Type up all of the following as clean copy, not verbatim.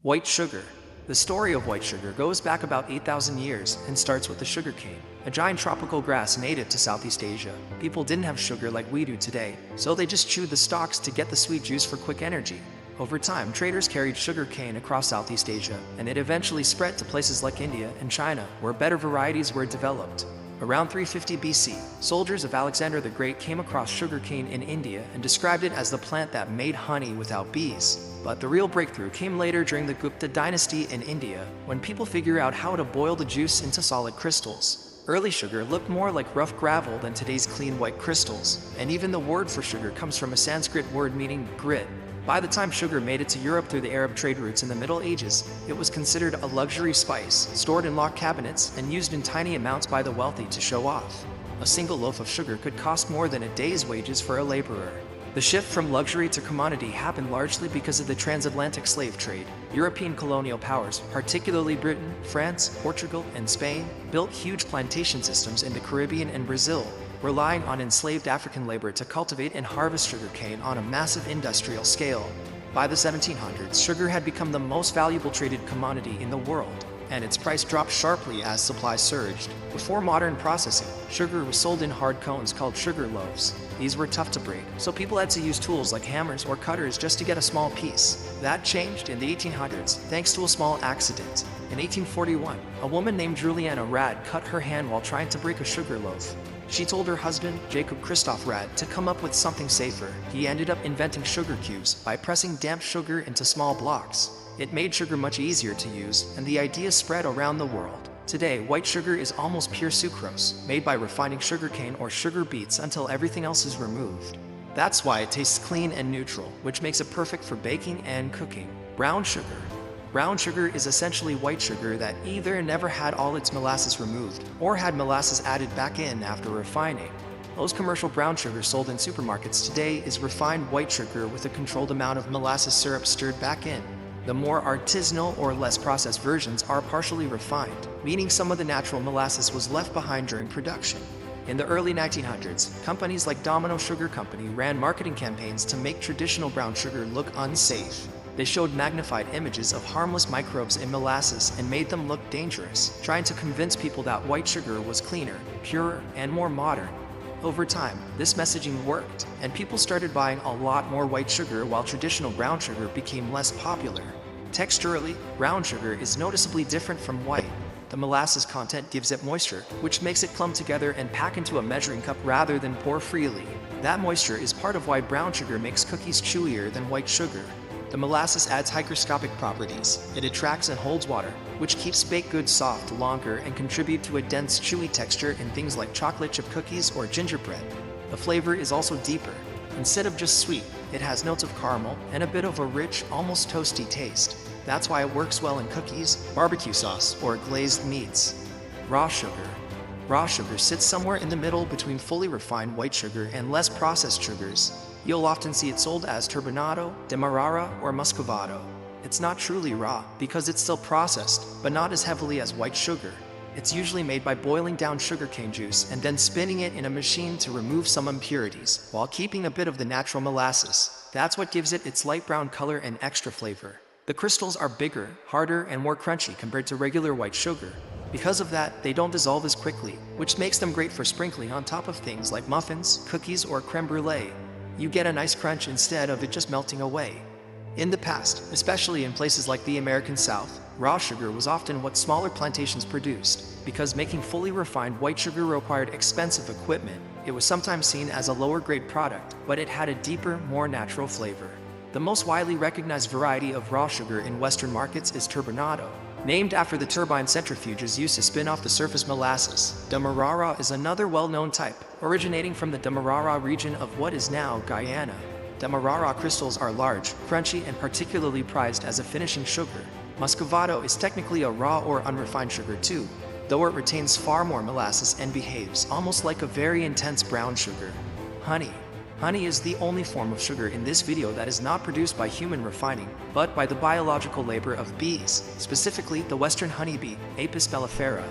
White sugar. The story of white sugar goes back about 8,000 years and starts with the sugarcane, a giant tropical grass native to Southeast Asia. People didn't have sugar like we do today, so they just chewed the stalks to get the sweet juice for quick energy. Over time, traders carried sugarcane across Southeast Asia, and it eventually spread to places like India and China, where better varieties were developed. Around 350 BC, soldiers of Alexander the Great came across sugarcane in India and described it as the plant that made honey without bees. But the real breakthrough came later during the Gupta dynasty in India, when people figured out how to boil the juice into solid crystals. Early sugar looked more like rough gravel than today's clean white crystals, and even the word for sugar comes from a Sanskrit word meaning grit. By the time sugar made it to Europe through the Arab trade routes in the Middle Ages, it was considered a luxury spice, stored in locked cabinets and used in tiny amounts by the wealthy to show off. A single loaf of sugar could cost more than a day's wages for a laborer. The shift from luxury to commodity happened largely because of the transatlantic slave trade. European colonial powers, particularly Britain, France, Portugal, and Spain, built huge plantation systems in the Caribbean and Brazil, relying on enslaved African labor to cultivate and harvest sugarcane on a massive industrial scale. By the 1700s, sugar had become the most valuable traded commodity in the world, and its price dropped sharply as supply surged. Before modern processing, sugar was sold in hard cones called sugar loaves. These were tough to break, so people had to use tools like hammers or cutters just to get a small piece. That changed in the 1800s thanks to a small accident. In 1841, a woman named Juliana Rad cut her hand while trying to break a sugar loaf. She told her husband, Jacob Christoph Rad, to come up with something safer. He ended up inventing sugar cubes by pressing damp sugar into small blocks. It made sugar much easier to use, and the idea spread around the world. Today, white sugar is almost pure sucrose, made by refining sugarcane or sugar beets until everything else is removed. That's why it tastes clean and neutral, which makes it perfect for baking and cooking. Brown sugar. Brown sugar is essentially white sugar that either never had all its molasses removed or had molasses added back in after refining. Most commercial brown sugar sold in supermarkets today is refined white sugar with a controlled amount of molasses syrup stirred back in. The more artisanal or less processed versions are partially refined, meaning some of the natural molasses was left behind during production. In the early 1900s, companies like Domino Sugar Company ran marketing campaigns to make traditional brown sugar look unsafe. They showed magnified images of harmless microbes in molasses and made them look dangerous, trying to convince people that white sugar was cleaner, purer, and more modern. Over time, this messaging worked, and people started buying a lot more white sugar while traditional brown sugar became less popular. Texturally, brown sugar is noticeably different from white. The molasses content gives it moisture, which makes it clump together and pack into a measuring cup rather than pour freely. That moisture is part of why brown sugar makes cookies chewier than white sugar. The molasses adds hygroscopic properties. It attracts and holds water, which keeps baked goods soft longer and contribute to a dense, chewy texture in things like chocolate chip cookies or gingerbread. The flavor is also deeper. Instead of just sweet, it has notes of caramel and a bit of a rich, almost toasty taste. That's why it works well in cookies, barbecue sauce, or glazed meats. Raw sugar. Raw sugar sits somewhere in the middle between fully refined white sugar and less processed sugars. You'll often see it sold as turbinado, demerara, or muscovado. It's not truly raw because it's still processed, but not as heavily as white sugar. It's usually made by boiling down sugarcane juice and then spinning it in a machine to remove some impurities, while keeping a bit of the natural molasses. That's what gives it its light brown color and extra flavor. The crystals are bigger, harder, and more crunchy compared to regular white sugar. Because of that, they don't dissolve as quickly, which makes them great for sprinkling on top of things like muffins, cookies, or creme brulee. You get a nice crunch instead of it just melting away. In the past, especially in places like the American South, raw sugar was often what smaller plantations produced. Because making fully refined white sugar required expensive equipment, it was sometimes seen as a lower grade product, but it had a deeper, more natural flavor. The most widely recognized variety of raw sugar in Western markets is turbinado. Named after the turbine centrifuges used to spin off the surface molasses, demerara is another well-known type, originating from the Demerara region of what is now Guyana. Demerara crystals are large, crunchy, and particularly prized as a finishing sugar. Muscovado is technically a raw or unrefined sugar too, though it retains far more molasses and behaves almost like a very intense brown sugar. Honey. Honey is the only form of sugar in this video that is not produced by human refining, but by the biological labor of bees, specifically the western honeybee, Apis mellifera.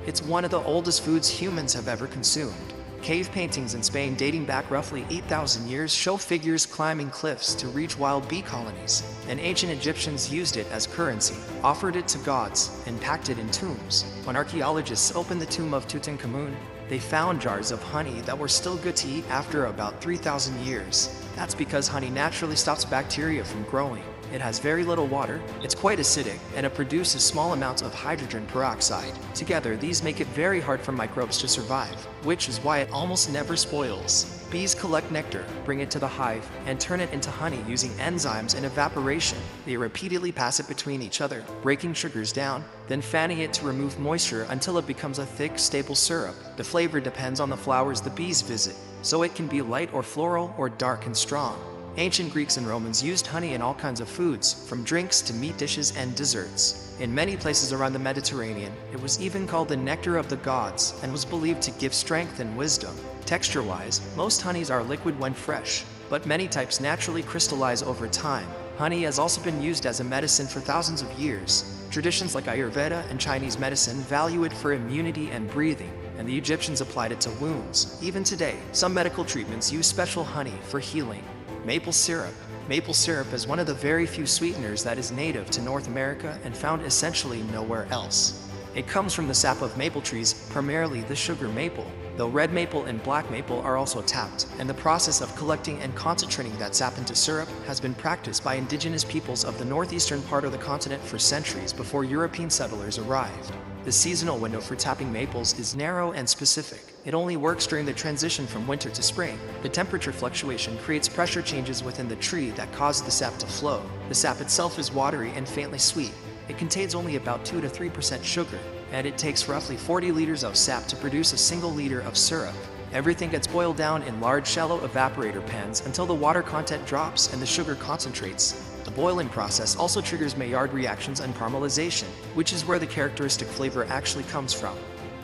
It's one of the oldest foods humans have ever consumed. Cave paintings in Spain dating back roughly 8,000 years show figures climbing cliffs to reach wild bee colonies, and ancient Egyptians used it as currency, offered it to gods, and packed it in tombs. When archaeologists opened the tomb of Tutankhamun, they found jars of honey that were still good to eat after about 3,000 years. That's because honey naturally stops bacteria from growing. It has very little water, it's quite acidic, and it produces small amounts of hydrogen peroxide. Together, these make it very hard for microbes to survive, which is why it almost never spoils. Bees collect nectar, bring it to the hive, and turn it into honey using enzymes and evaporation. They repeatedly pass it between each other, breaking sugars down, then fanning it to remove moisture until it becomes a thick, stable syrup. The flavor depends on the flowers the bees visit, so it can be light or floral or dark and strong. Ancient Greeks and Romans used honey in all kinds of foods, from drinks to meat dishes and desserts. In many places around the Mediterranean, it was even called the nectar of the gods and was believed to give strength and wisdom. Texture-wise, most honeys are liquid when fresh, but many types naturally crystallize over time. Honey has also been used as a medicine for thousands of years. Traditions like Ayurveda and Chinese medicine value it for immunity and breathing, and the Egyptians applied it to wounds. Even today, some medical treatments use special honey for healing. Maple syrup. Maple syrup is one of the very few sweeteners that is native to North America and found essentially nowhere else. It comes from the sap of maple trees, primarily the sugar maple, though red maple and black maple are also tapped, and the process of collecting and concentrating that sap into syrup has been practiced by indigenous peoples of the northeastern part of the continent for centuries before European settlers arrived. The seasonal window for tapping maples is narrow and specific. It only works during the transition from winter to spring. The temperature fluctuation creates pressure changes within the tree that cause the sap to flow. The sap itself is watery and faintly sweet. It contains only about 2 to 3% sugar, and it takes roughly 40 liters of sap to produce a single liter of syrup. Everything gets boiled down in large shallow evaporator pans until the water content drops and the sugar concentrates. The boiling process also triggers Maillard reactions and caramelization, which is where the characteristic flavor actually comes from.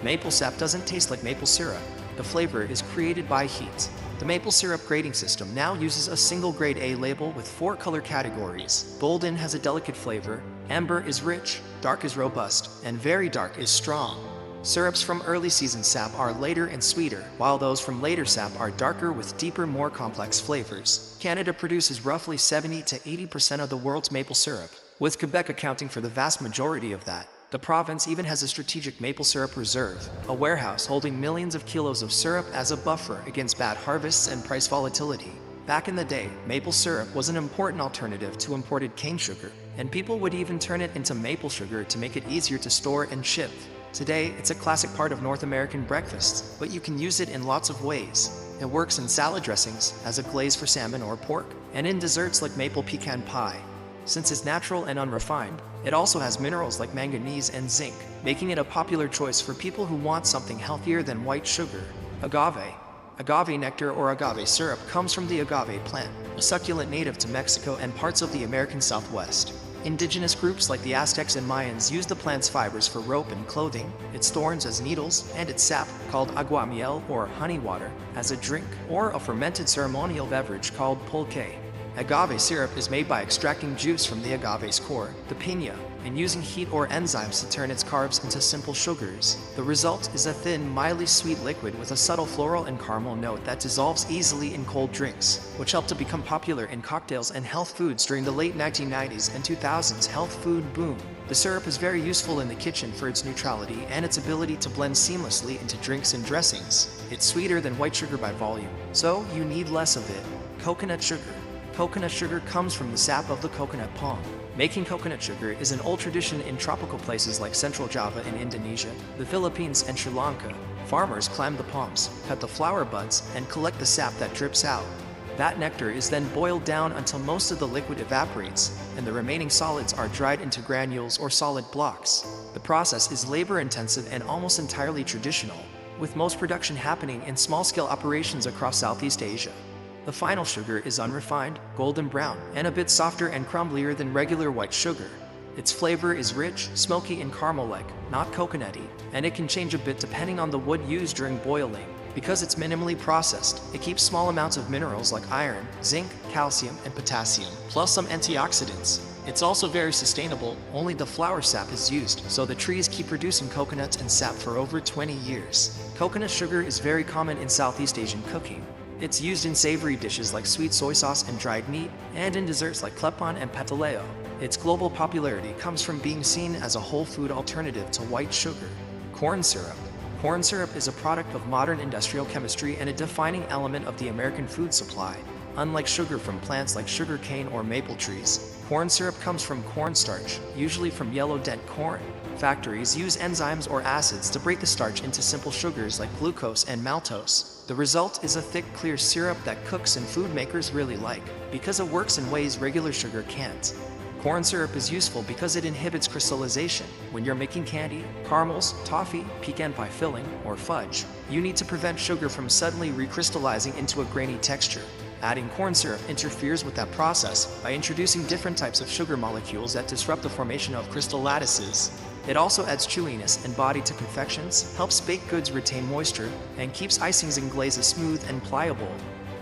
Maple sap doesn't taste like maple syrup. The flavor is created by heat. The maple syrup grading system now uses a single grade A label with 4 color categories. Golden has a delicate flavor, amber is rich, dark is robust, and very dark is strong. Syrups from early season sap are lighter and sweeter, while those from later sap are darker with deeper, more complex flavors. Canada produces roughly 70 to 80% of the world's maple syrup, with Quebec accounting for the vast majority of that. The province even has a strategic maple syrup reserve, a warehouse holding millions of kilos of syrup as a buffer against bad harvests and price volatility. Back in the day, maple syrup was an important alternative to imported cane sugar, and people would even turn it into maple sugar to make it easier to store and ship. Today, it's a classic part of North American breakfasts, but you can use it in lots of ways. It works in salad dressings, as a glaze for salmon or pork, and in desserts like maple pecan pie. Since it's natural and unrefined, it also has minerals like manganese and zinc, making it a popular choice for people who want something healthier than white sugar. Agave. Agave nectar or agave syrup comes from the agave plant, a succulent native to Mexico and parts of the American Southwest. Indigenous groups like the Aztecs and Mayans used the plant's fibers for rope and clothing, its thorns as needles, and its sap, called aguamiel or honey water, as a drink, or a fermented ceremonial beverage called pulque. Agave syrup is made by extracting juice from the agave's core, the piña, and using heat or enzymes to turn its carbs into simple sugars. The result is a thin, mildly sweet liquid with a subtle floral and caramel note that dissolves easily in cold drinks, which helped to become popular in cocktails and health foods during the late 1990s and 2000s health food boom. The syrup is very useful in the kitchen for its neutrality and its ability to blend seamlessly into drinks and dressings. It's sweeter than white sugar by volume, so you need less of it. Coconut sugar. Coconut sugar comes from the sap of the coconut palm. Making coconut sugar is an old tradition in tropical places like Central Java in Indonesia, the Philippines, and Sri Lanka. Farmers climb the palms, cut the flower buds, and collect the sap that drips out. That nectar is then boiled down until most of the liquid evaporates, and the remaining solids are dried into granules or solid blocks. The process is labor-intensive and almost entirely traditional, with most production happening in small-scale operations across Southeast Asia. The final sugar is unrefined, golden brown, and a bit softer and crumblier than regular white sugar. Its flavor is rich, smoky, and caramel-like, not coconutty, and it can change a bit depending on the wood used during boiling. Because it's minimally processed, it keeps small amounts of minerals like iron, zinc, calcium, and potassium, plus some antioxidants. It's also very sustainable, only the flower sap is used, so the trees keep producing coconuts and sap for over 20 years. Coconut sugar is very common in Southeast Asian cooking. It's used in savory dishes like sweet soy sauce and dried meat, and in desserts like klepon and pataleo. Its global popularity comes from being seen as a whole food alternative to white sugar. Corn syrup. Corn syrup is a product of modern industrial chemistry and a defining element of the American food supply. Unlike sugar from plants like sugarcane or maple trees, corn syrup comes from cornstarch, usually from yellow dent corn. Factories use enzymes or acids to break the starch into simple sugars like glucose and maltose. The result is a thick, clear syrup that cooks and food makers really like, because it works in ways regular sugar can't. Corn syrup is useful because it inhibits crystallization. When you're making candy, caramels, toffee, pecan pie filling, or fudge, you need to prevent sugar from suddenly recrystallizing into a grainy texture. Adding corn syrup interferes with that process by introducing different types of sugar molecules that disrupt the formation of crystal lattices. It also adds chewiness and body to confections, helps baked goods retain moisture, and keeps icings and glazes smooth and pliable.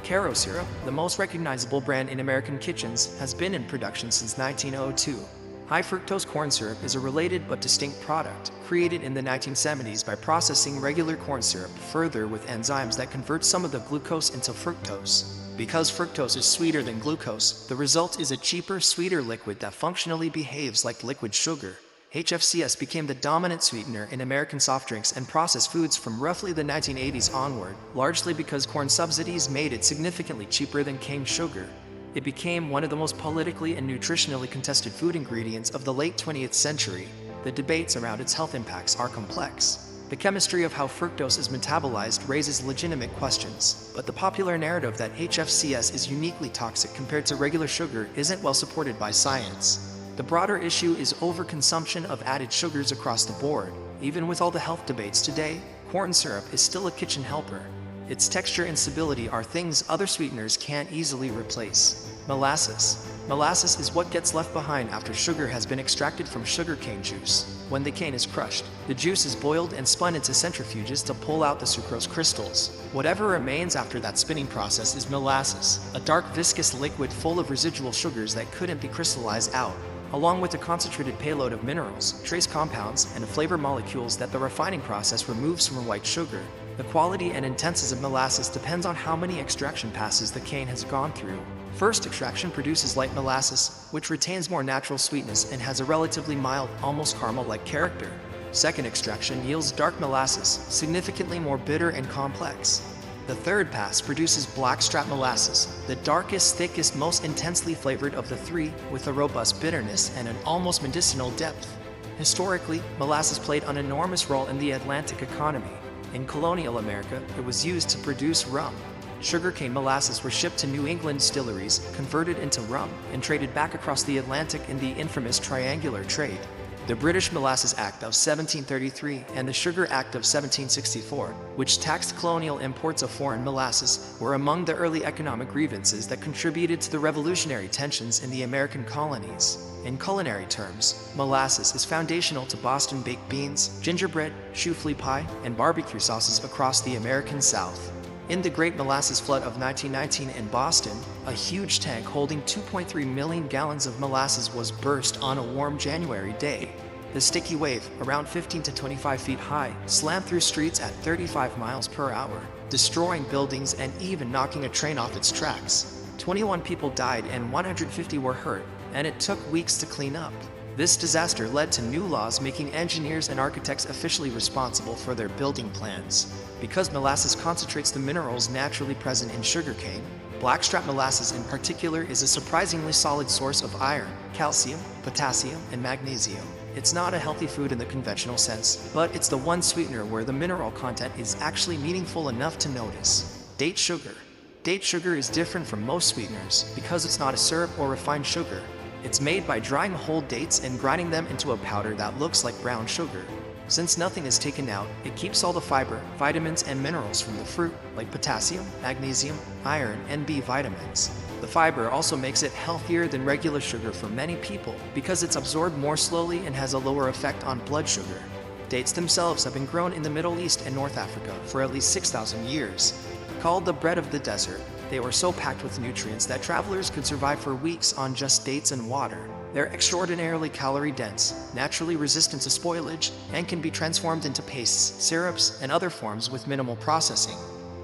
Karo syrup, the most recognizable brand in American kitchens, has been in production since 1902. High fructose corn syrup is a related but distinct product, created in the 1970s by processing regular corn syrup further with enzymes that convert some of the glucose into fructose. Because fructose is sweeter than glucose, the result is a cheaper, sweeter liquid that functionally behaves like liquid sugar. HFCS became the dominant sweetener in American soft drinks and processed foods from roughly the 1980s onward, largely because corn subsidies made it significantly cheaper than cane sugar. It became one of the most politically and nutritionally contested food ingredients of the late 20th century. The debates around its health impacts are complex. The chemistry of how fructose is metabolized raises legitimate questions, but the popular narrative that HFCS is uniquely toxic compared to regular sugar isn't well supported by science. The broader issue is overconsumption of added sugars across the board. Even with all the health debates today, corn syrup is still a kitchen helper. Its texture and stability are things other sweeteners can't easily replace. Molasses. Molasses is what gets left behind after sugar has been extracted from sugarcane juice. When the cane is crushed, the juice is boiled and spun into centrifuges to pull out the sucrose crystals. Whatever remains after that spinning process is molasses, a dark viscous liquid full of residual sugars that couldn't be crystallized out, along with a concentrated payload of minerals, trace compounds, and flavor molecules that the refining process removes from white sugar. The quality and intensity of molasses depends on how many extraction passes the cane has gone through. First extraction produces light molasses, which retains more natural sweetness and has a relatively mild, almost caramel-like character. Second extraction yields dark molasses, significantly more bitter and complex. The third pass produces blackstrap molasses, the darkest, thickest, most intensely flavored of the three, with a robust bitterness and an almost medicinal depth. Historically, molasses played an enormous role in the Atlantic economy. In colonial America, it was used to produce rum. Sugarcane molasses were shipped to New England distilleries, converted into rum, and traded back across the Atlantic in the infamous triangular trade. The British Molasses Act of 1733 and the Sugar Act of 1764, which taxed colonial imports of foreign molasses, were among the early economic grievances that contributed to the revolutionary tensions in the American colonies. In culinary terms, molasses is foundational to Boston baked beans, gingerbread, chouflé pie, and barbecue sauces across the American South. In the Great Molasses Flood of 1919 in Boston, a huge tank holding 2.3 million gallons of molasses was burst on a warm January day. The sticky wave, around 15 to 25 feet high, slammed through streets at 35 miles per hour, destroying buildings and even knocking a train off its tracks. 21 people died and 150 were hurt, and it took weeks to clean up. This disaster led to new laws making engineers and architects officially responsible for their building plans. Because molasses concentrates the minerals naturally present in sugarcane, blackstrap molasses in particular is a surprisingly solid source of iron, calcium, potassium, and magnesium. It's not a healthy food in the conventional sense, but it's the one sweetener where the mineral content is actually meaningful enough to notice. Date sugar. Date sugar is different from most sweeteners because it's not a syrup or refined sugar. It's made by drying whole dates and grinding them into a powder that looks like brown sugar. Since nothing is taken out, it keeps all the fiber, vitamins, and minerals from the fruit, like potassium, magnesium, iron, and B vitamins. The fiber also makes it healthier than regular sugar for many people because it's absorbed more slowly and has a lower effect on blood sugar. Dates themselves have been grown in the Middle East and North Africa for at least 6,000 years. Called the bread of the desert, they were so packed with nutrients that travelers could survive for weeks on just dates and water. They're extraordinarily calorie-dense, naturally resistant to spoilage, and can be transformed into pastes, syrups, and other forms with minimal processing.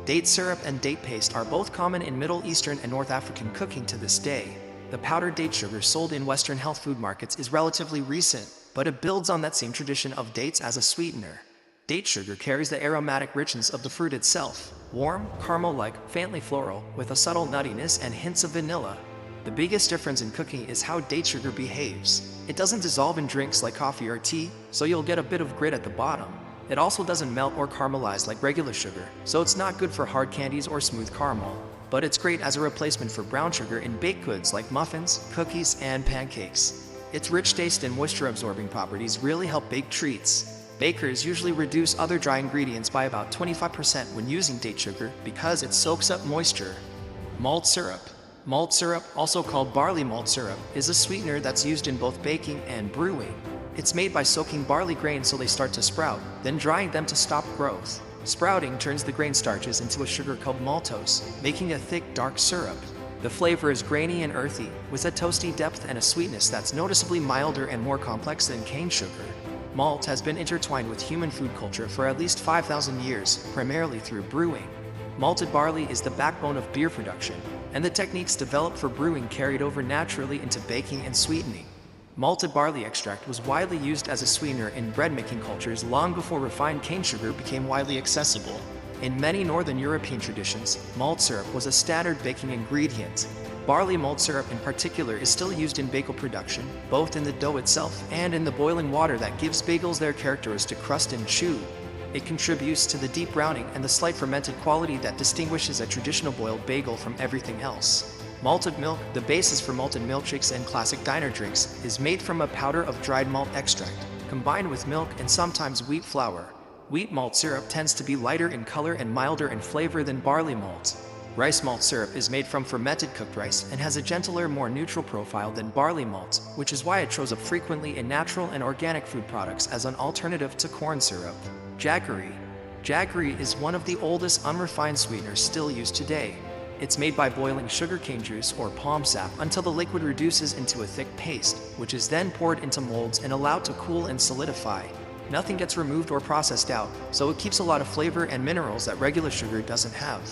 Date syrup and date paste are both common in Middle Eastern and North African cooking to this day. The powdered date sugar sold in Western health food markets is relatively recent, but it builds on that same tradition of dates as a sweetener. Date sugar carries the aromatic richness of the fruit itself, warm, caramel-like, faintly floral, with a subtle nuttiness and hints of vanilla. The biggest difference in cooking is how date sugar behaves. It doesn't dissolve in drinks like coffee or tea, so you'll get a bit of grit at the bottom. It also doesn't melt or caramelize like regular sugar, so it's not good for hard candies or smooth caramel. But it's great as a replacement for brown sugar in baked goods like muffins, cookies, and pancakes. Its rich taste and moisture-absorbing properties really help bake treats. Bakers usually reduce other dry ingredients by about 25% when using date sugar because it soaks up moisture. Malt syrup. Malt syrup, also called barley malt syrup, is a sweetener that's used in both baking and brewing. It's made by soaking barley grains so they start to sprout, then drying them to stop growth. Sprouting turns the grain starches into a sugar called maltose, making a thick, dark syrup. The flavor is grainy and earthy, with a toasty depth and a sweetness that's noticeably milder and more complex than cane sugar. Malt has been intertwined with human food culture for at least 5,000 years, primarily through brewing. Malted barley is the backbone of beer production, and the techniques developed for brewing carried over naturally into baking and sweetening. Malted barley extract was widely used as a sweetener in bread-making cultures long before refined cane sugar became widely accessible. In many Northern European traditions, malt syrup was a standard baking ingredient. Barley malt syrup in particular is still used in bagel production, both in the dough itself and in the boiling water that gives bagels their characteristic crust and chew. It contributes to the deep browning and the slight fermented quality that distinguishes a traditional boiled bagel from everything else. Malted milk, the basis for malted milkshakes and classic diner drinks, is made from a powder of dried malt extract, combined with milk and sometimes wheat flour. Wheat malt syrup tends to be lighter in color and milder in flavor than barley malt. Rice malt syrup is made from fermented cooked rice and has a gentler, more neutral profile than barley malt, which is why it shows up frequently in natural and organic food products as an alternative to corn syrup. Jaggery. Jaggery is one of the oldest unrefined sweeteners still used today. It's made by boiling sugarcane juice or palm sap until the liquid reduces into a thick paste, which is then poured into molds and allowed to cool and solidify. Nothing gets removed or processed out, so it keeps a lot of flavor and minerals that regular sugar doesn't have.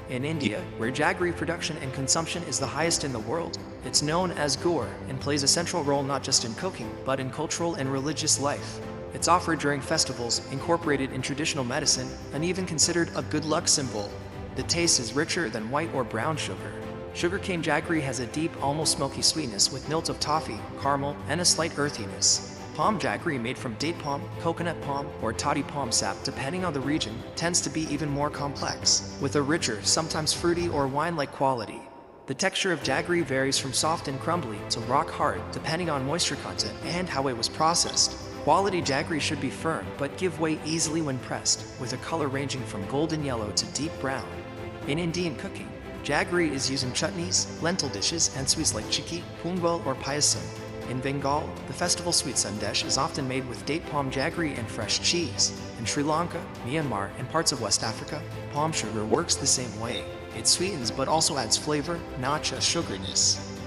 In India, where jaggery production and consumption is the highest in the world, it's known as gur and plays a central role not just in cooking, but in cultural and religious life. It's offered during festivals, incorporated in traditional medicine, and even considered a good luck symbol. The taste is richer than white or brown sugar. Sugarcane jaggery has a deep, almost smoky sweetness with notes of toffee, caramel, and a slight earthiness. Palm jaggery made from date palm, coconut palm, or toddy palm sap, depending on the region, tends to be even more complex, with a richer, sometimes fruity or wine-like quality. The texture of jaggery varies from soft and crumbly to rock hard, depending on moisture content and how it was processed. Quality jaggery should be firm but give way easily when pressed, with a color ranging from golden yellow to deep brown. In Indian cooking, jaggery is used in chutneys, lentil dishes, and sweets like chikki, pungal, or payasam. In Bengal, the festival sweet sandesh is often made with date palm jaggery and fresh cheese. In Sri Lanka, Myanmar, and parts of West Africa, palm sugar works the same way. It sweetens but also adds flavor, not just sugariness.